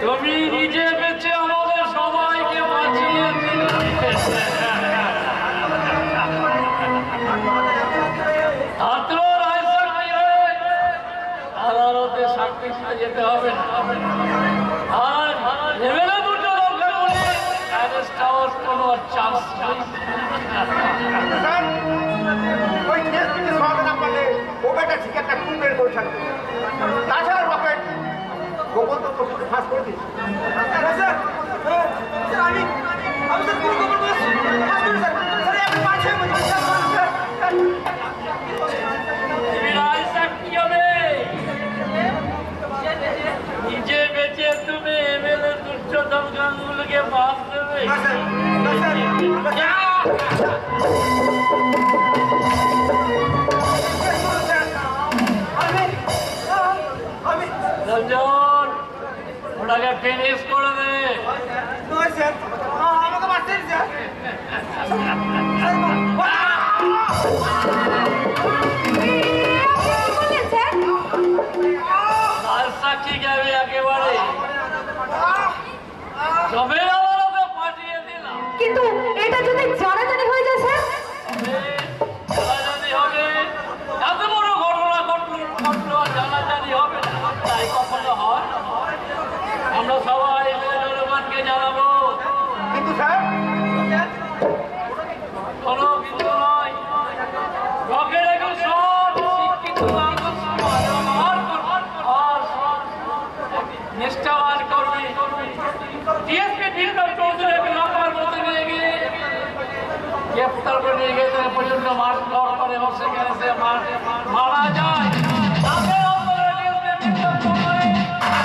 তুমি নিজে বেঁচে আমাদের সবাইকে বাঁচিয়ে আদালতে সাক্ষী যেতে হবে না। আর লেভেলে দুটো দরকার বলে অ্যারেস্ট হওয়ার কোনো চান্স নেই। ওই কেস থেকে সমাধান না পারলে ও বেটা ঠিক একটা খুন বের করে থাকবে। তাছাড়া রকেট গোপন তথ্য ফাঁস করে দিস। নিজে বেঁচে তুমি এমএলএ দুর্যোধন গাঙ্গুলিকে মার দেবে। রঞ্জন ওটাকে ফিনিশ করে দে। আমাকে মারছেন স্যার। সাক্ষী যাবে একেবারে সবে পাঠিয়ে দিলাম। কিন্তু এটা যদি জানাজানি হয়ে যায় স্যার? জানাজানি হবে, এত বড় ঘটনা ঘটলো আর জানাজানি হবে না, তাই কখনো হয়? আমরা সবাই জনগণকে জানাবো। কিন্তু স্যার কোনো কিছু নয়, রকেট এখন সব শিক্ষিত নিষ্ঠাবান কর্মী ডিএসপি দিলদার চৌধুরীকে লম্বার মধ্যে নিয়ে গিয়ে গ্রেফতার করে নিয়ে গিয়ে পর্যন্ত মার লড় করে এবং সেখানে সে মারা যায়। তাদের অন্তরে ডিএসপি দিলদার চৌধুরী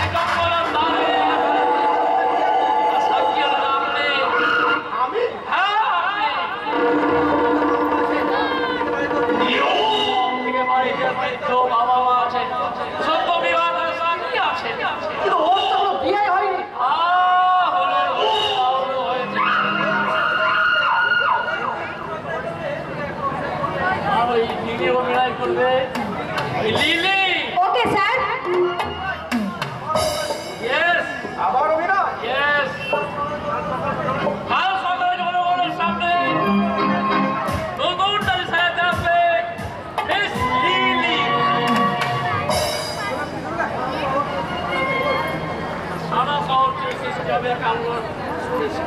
একদম বলার দাঁড়ে সাক্ষী হলেন আপনি। আমি হ্যাঁ আপনি বাড়িতে বৃদ্ধ বাবা মা আছে, সত্য বিবাহের সাক্ষী আছে, কিন্তু ওর তো কোনো বিয়ে হয়নি। অভিনয় করবে কান্না শুনেছি।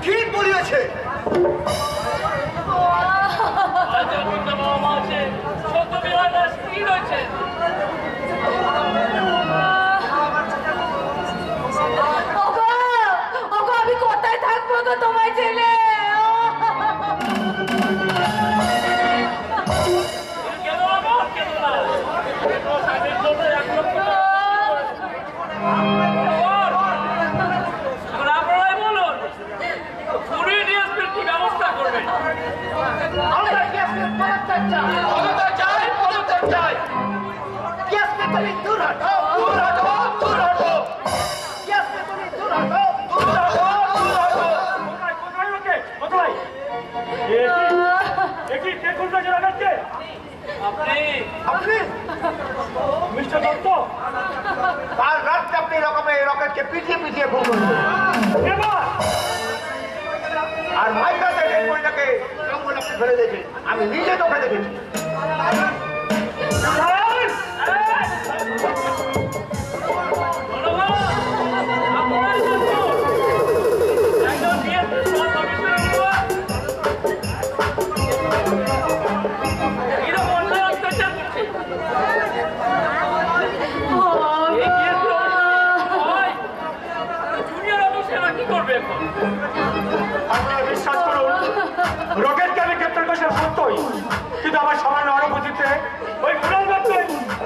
ঠিক বলিয়েছে। আমি কোথায় থাকবো গো তোমায় ছেলে? মিস্টার দত্ত, কাল রাত্রে আপনি রকেটকে পিছিয়ে পিছিয়ে ফোন করছেন আর মাইকাতে এই বইটাকে ফেলে দিয়েছে। আমি নিজে তোকে দেখেছি। আপনারা বিশ্বাস করুন, রকেটকে আমি গ্রেপ্তার করেছি সত্যই, কিন্তু আমার সামান্য অনুভূতিতে ওই গুলাম দত্ত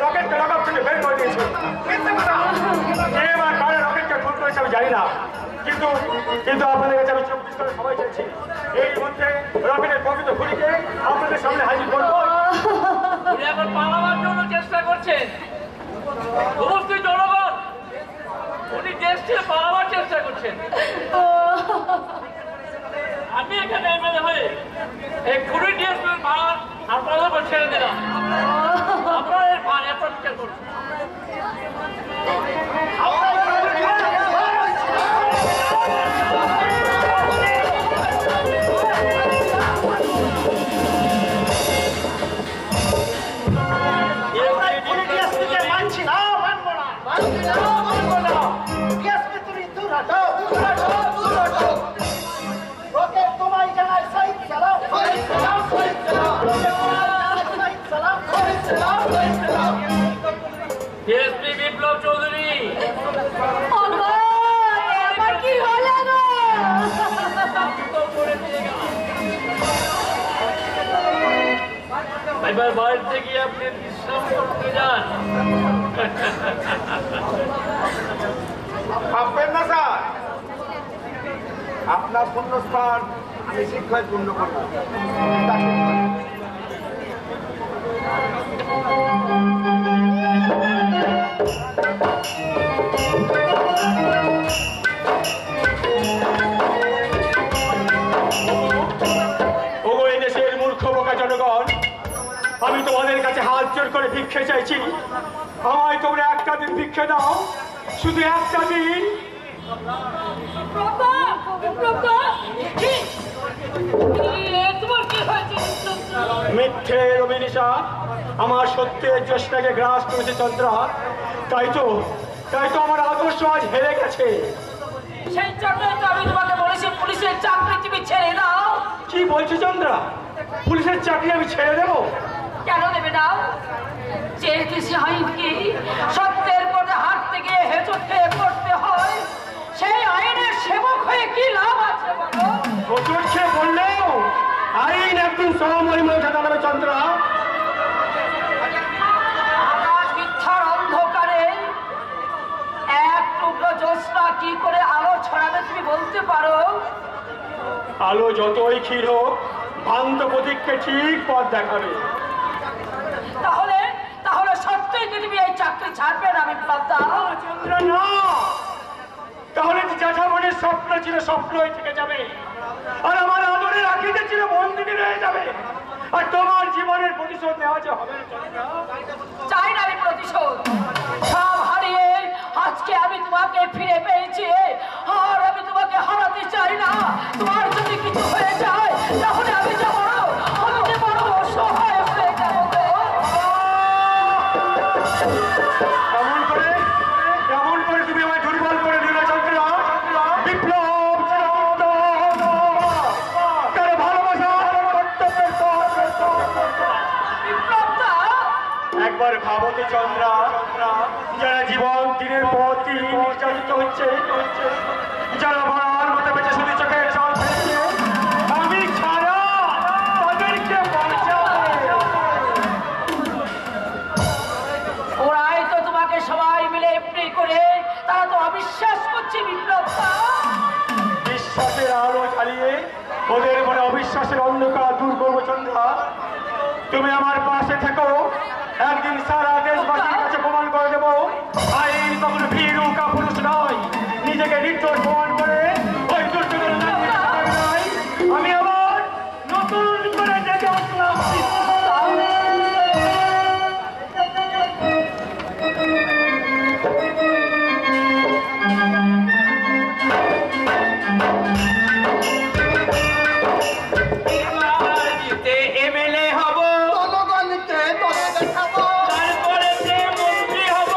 রকেটকে লকআপ থেকে বের করে দিয়েছে। কে বা কারা রকেটকে খুন করেছে আমি জানি না, কিন্তু কিন্তু আপনাদের কাছে আমি চোখ করে সবাই চাইছি এই মধ্যে রকেটের প্রকৃত খুনিকে আপনাদের সামনে হাজির করবো। উনি এখন পালাবার জন্য চেষ্টা করছেন। উপস্থিত জনগণ, উনি দেশ থেকে পালাবার চেষ্টা করছেন। আমি এখানে এমএলএ হয়ে এই কুড়ি ডিএসপির ভাড়া আপনাদের উপর ছেড়ে দিলাম। আপনারা এর ভাড়া এত বিচার করছেন। এ এবার বাড়িতে গিয়ে আপনি বিশ্রাম করতে যান। ভাববেন না স্যার, আপনার শূন্যস্থান আমি শিক্ষায় পূর্ণ করব। ওগো এই দেশের মূর্খ বোকা জনগণ, আমি তোমাদের কাছে হাত জোর করে ভিক্ষে চাইছি। আমায় তোমরা একটা দিন ভিক্ষে দাও, শুধু একটা দিন। মিথ্যের অভিনিশা আমার সত্যের জ্যোৎস্নাকে গ্রাস করেছে চন্দ্রা। তাই তো আমার আদর্শ আজ হেরে গেছে। সেই জন্যই তো আমি তোমাকে বলেছি পুলিশের চাকরি তুমি ছেড়ে দাও। কি বলছো চন্দ্রা? পুলিশের চাকরি আমি ছেড়ে দেবো? কেন দেবে না? যে দেশে আইনকে সত্যের পথে হাঁটতে গিয়ে হেঁচট খেয়ে পড়তে হয়, সেই আইনের সেবক হয়ে কি লাভ আছে বলো? প্রচুর খেয়ে বললেও আইন একদিন সময় উঠে দাঁড়াবে চন্দ্রা। আকাশ মিথ্যার অন্ধকারে এক টুকরো জ্যোৎস্না কি করে আলো ছড়াবে তুমি বলতে পারো? আলো যতই ক্ষীর হোক, ভ্রান্ত প্রতীককে ঠিক পথ দেখাবে। তাহলে সত্যই কি তুমি এই চাকরি ছাড়বে না? আমি প্রাপ্তা চন্দ্রা না, তাহলে জ্যাঠা মনের স্বপ্ন ছিল স্বপ্নই থেকে যাবে, আর আমার আদরের আখিতে ছিল বন্দিনী রয়ে যাবে। আর তোমার জীবনের প্রতিশোধ নেওয়া যে হবে না চন্দ্রা। চাই না আমি প্রতিশোধ। সব হারিয়ে আজকে আমি তোমাকে ফিরে পেয়েছি, আর আমি তোমাকে হারাতে চাই না। তোমার যদি কিছু হয়ে যায় তাহলে আমি যে বড় অসহায় হয়ে যাবো গো। কেমন করে তুমি আমায় দুর্বল করে দিলে চন্দ্রা। বিপ্লব তার ভালোবাসার কর্তব্যের বিপ্লবটা একবার ভাবো তো চন্দ্রা, যারা জীবন দিনের পর দিন নির্যাতিত হচ্ছে, যারা মরার মতো বেঁচে শুধু চোখের জল ফেলছে, আমি ছাড়া তাদেরকে বাঁচাবে। ওরাই তো তোমাকে সবাই মিলে এমনি করে তারা তো অবিশ্বাস করছে বিপ্লবটা। বিশ্বাসের আলো জ্বালিয়ে ওদের মনে অবিশ্বাসের অন্ধকার দূর করবো চন্দ্রা। তুমি আমার পাশে থেকো, একদিন সারা দেশবাসীর কাছে প্রমাণ করে দেবো আইন কখনো ভীরু কাপুরুষ নয়। নিজেকে নির্দোষ প্রমাণ করে ওই দুর্যোগের আমি আবার নতুন করে জেগে উঠলাম। এমএলএ হব, জনগণকে তোলা দেখাবো, তারপরে মন্ত্রী হব,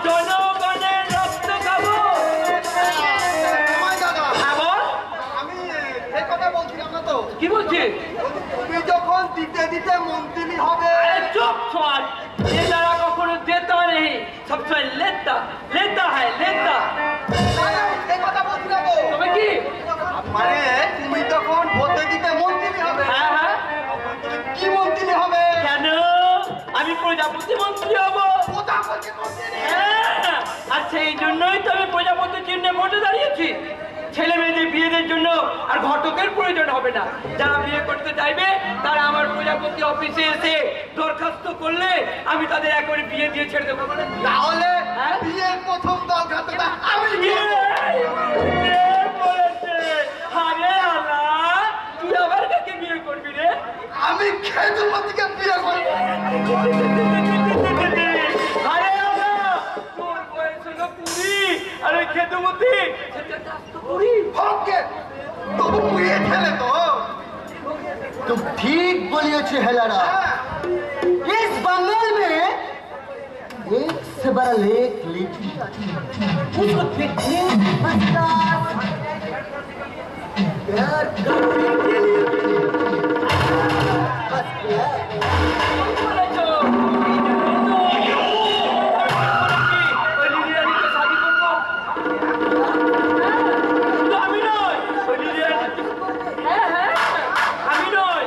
জনগণের রক্ত খাবো। খাবো? আমি এই কথা বলছিলাম না তো। কি বলছি? তুমি যখন দিতে দিতে মন্ত্রী হবে, अरे चुप स्वाद, ये लड़ा कखनो देता नहीं, सबसे लेता है लेता। এই কথা বলছিলাম তো। তুমি কি? মানে তুমি যখন ভোটে দিতে মন্ত্রী হবে, হ্যাঁ হ্যাঁ। কি মন্ত্রী হবে? কেন? আমি প্রজাপতি মন্ত্রী হব। প্রজাপতি মন্ত্রী। হ্যাঁ, আর সেই জন্যই তো আমি প্রজাপতির চিহ্নে ভোটে দাঁড়িয়েছি। ছেলে মেয়েদের বিয়েদের জন্য আর ঘটকের প্রয়োজন হবে না। যারা বিয়ে করতে চাইবে তারা আমার প্রজাপতি অফিসে এসে দরখাস্ত করলে আমি তাদের একবারে বিয়ে দিয়ে ছেড়ে দেবো। তাহলে হ্যাঁ? বিয়ের প্রথম দরখাস্তটা আমি ইয়ে! করব। কে বলেছে? আরে আল্লাহ, তুই আবার কাকে বিয়ে করবি রে? আমি খেতুমতিকে বিয়ে করব। আরে আল্লাহ, তোর বয়স হলো 20, আর ওই খেতুমতি সেটা 20। ওকে, তবু পুড়িয়ে খেলে তো। तुम ठीक बोलिए छेहलारा। इस बंगाल में एक से बड़ा लेक लीची, उसको देखने प्यार करने के लिए बस प्यार। বলেছো? ওই লিলিয়ানিকে শাদি করবো? শুধু আমি নয়, ওই লিলিয়ানি- আমি নয়,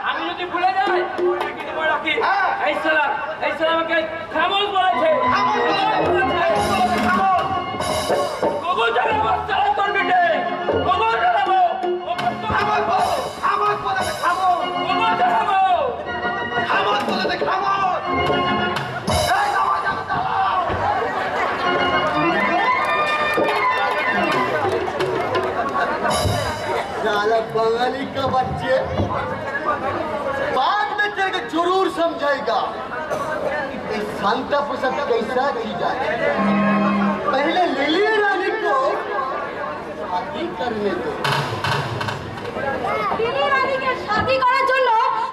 আমি যদি ভুলে যাই কিন্তু মনে রাখি এই সালা আমাকে খামোশ বলেছে গোগো জানাবো সালা তোর বেটে গোগো জানাবো গোগো জানাবো साला बंगाली का बच्चे बाद में तेरे को जरूर समझाएगा ये शांता प्रसाद कैसा चीज है। पहले लिली रानी को शादी करने दो। লিলি রানীকে শাদি করার জন্য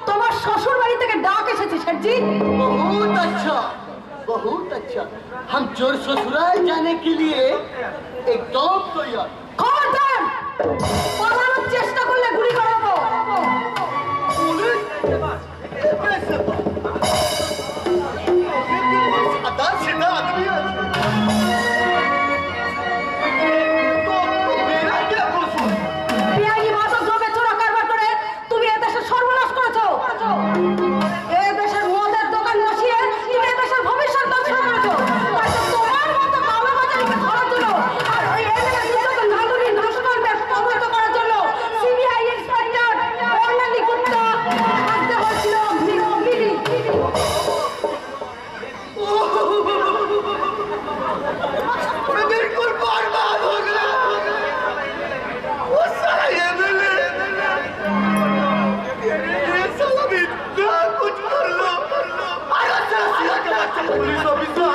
তোমার শ্বশুর বাড়ি থেকে ডাক এসেছে শেঠজি। बहुत अच्छा हम चोर ससुराल जाने के लिए एकदम तैयार। খবরদার পালানোর চেষ্টা করলে গুলি করাবো। सीधा आदमी है। तो मेरा क्या कसूर? বিয়াই মাদক দ্রব্যে চোরা কারবার করে তুমি এ দেশের সর্বনাশ করেছো। এ দেশের মদের দোকান বসিয়ে তুমি এ দেশের ভবিষ্যৎ নষ্ট করেছো। তাই তো তোমার মতো কালোবাজারিকে ধরার জন্য আর ওই এলাকার নির্যাতন নান্দুরি দুষ্কর্মের তদন্ত করার জন্য সিবিআই ইন্সপেক্টর বর্ণালী গুপ্তা আসতে হয়েছিল লিলি। मैं बिल्कुल बर्बाद हो गया। वो साला ये साला भी इतना कुछ कर लो। अरे साला के बच्चे पुलिस ऑफिसर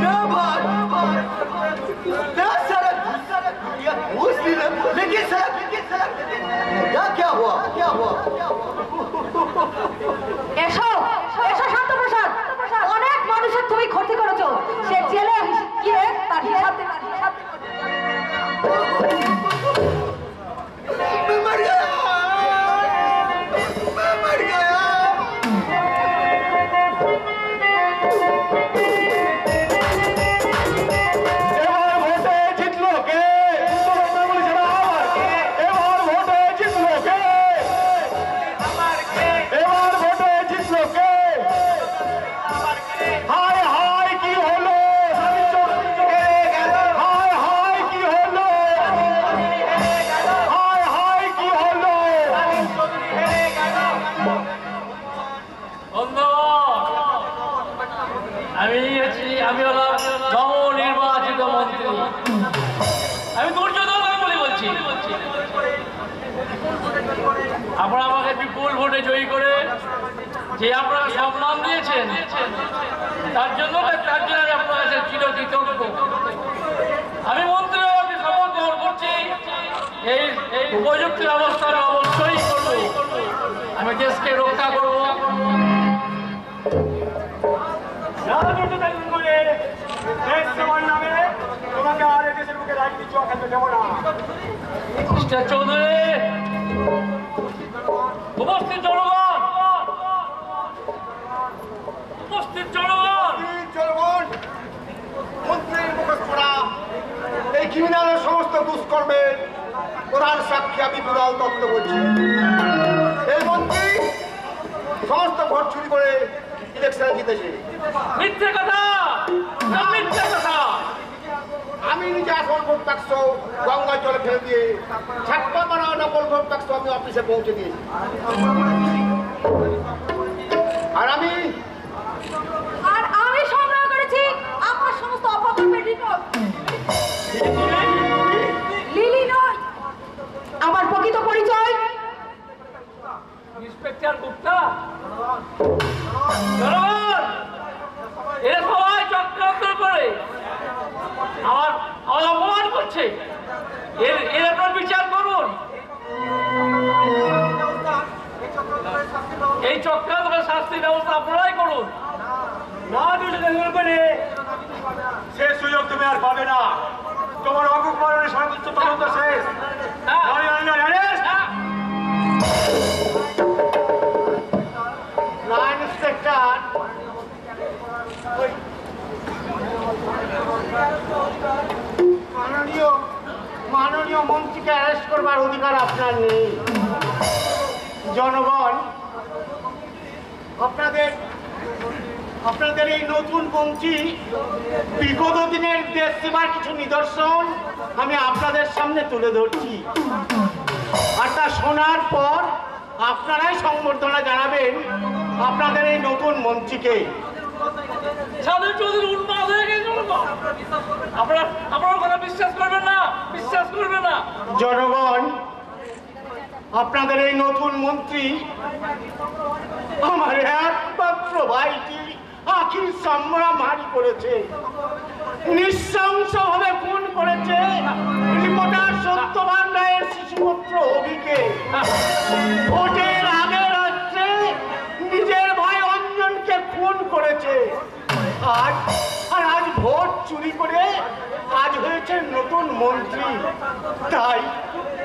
ना भाग ना साला दुनिया घूस ली ना लेकिन साला क्या हुआ এসো এসো শান্তপ্রসাদ, অনেক মানুষের তুমি ক্ষতি করেছো। সে জেলে গিয়ে তার হিসাব দেবে। मैं मर गया। এবার ভোটে জিতলো কে? এবার ভোটে জিতলো কে? এবার ভোটে জিতলো কে? হায় হায় কি হলো? হায় হায় কি হলো? হায় হায় কি হলো? আমি হলাম নবনির্বাচিত মন্ত্রী। আমি দুর্যোধন গাঙ্গুলি বলছি। আপনারা আমাকে বিপুল ভোটে জয়ী করে যে আপনারা সম্মান দিয়েছেন তার জন্য আমি আপনার কাছে চিরকৃতজ্ঞ। আমি মন্ত্রী আমি শপথ গ্রহণ করছি এই উপযুক্ত ব্যবস্থা আমি অবশ্যই করব। আমি দেশকে রক্ষা করব। রাজনীতি করে দেশ সেবার নামে তোমাকে আর এই দেশের বুকে রাজনীতি চোয়া খেলতে দেবো না। মিস্টার চৌধুরী, উপস্থিত জনগণ, মন্ত্রীর মুখে পড়া এই ক্রিমিনালের সমস্ত দুষ্কর্মের প্রধান সাক্ষী আমি বিরল দত্ত বলছি। এই মন্ত্রী সমস্ত ভোট চুরি করে ইলেকশনে জিতেছে। মিথ্যে কথা, মিথ্যে কথা। আমি নিজে আসল ভোট বাক্স গঙ্গার জলে ফেলে দিয়ে ছাপ্পা মারা নকল ভোট বাক্স আমি অফিসে পৌঁছে দিয়েছি। আর আমি সংগ্রহ করেছি আপনার সমস্ত অপকর্মের রিপোর্ট। লিলি নয়, আমার প্রকৃত পরিচয় ইন্সপেক্টর গুপ্তা। জনগণ, এরা সবাই চক্রান্ত করে আমার অপমান করছে। এর আপনার বিচার করুন। এই চক্রান্তের শাস্তির ব্যবস্থা আপনারাই করুন। না দুজনে করে সে সুযোগ তুমি আর পাবে না। তোমার অকুপালনের সর্বোচ্চ তদন্ত শেষ। ইন্সপেক্টর মাননীয় মাননীয় মন্ত্রীকে অ্যারেস্ট করবার অধিকার আপনার নেই। জনগণ, আপনাদের এই নতুন মন্ত্রী বিগত দিনের দেশ সেবার কিছু নিদর্শন আমি আপনাদের সামনে তুলে ধরছি, আর তা শোনার পর আপনারাই সংবর্ধনা জানাবেন আপনাদের এই নতুন মন্ত্রীকে। সাধু চৌধুরী উন্মাদ হয়ে গেছে। আপনার কথা বিশ্বাস করবেন না, বিশ্বাস করবেন না। জনগণ, আপনাদের এই নতুন মন্ত্রী আমার একমাত্র ভাইটি আখির চামড়া মারি করেছে, নৃশংসভাবে খুন করেছে রিপোর্টার সত্যবান রায়ের শিশুপুত্র অভিকে। ভোটের আগের রাত্রে নিজের ভাই অঞ্জনকে খুন করেছে। আজ ভোট চুরি করে আজ হয়েছে নতুন মন্ত্রী।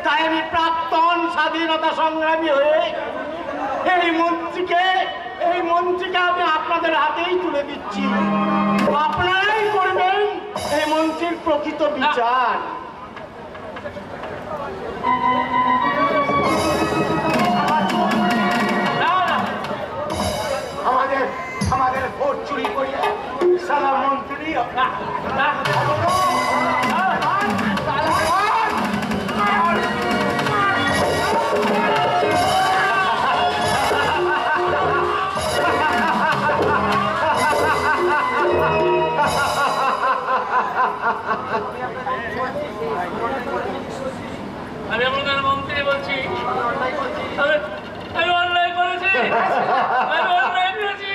তাই আমি প্রাক্তন স্বাধীনতা সংগ্রামী হয়ে এই মন্ত্রীকে আমি আপনাদের হাতেই তুলে দিচ্ছি। আপনারাই করবেন এই মন্ত্রীর প্রকৃত বিচার। আমাদের ভোট চুরি করিয়া সারা মন্ত্রী আমি আপনাদের মন্ত্রী বলছি, আমি অন্যায় করেছি, আমি অন্যায় করেছি।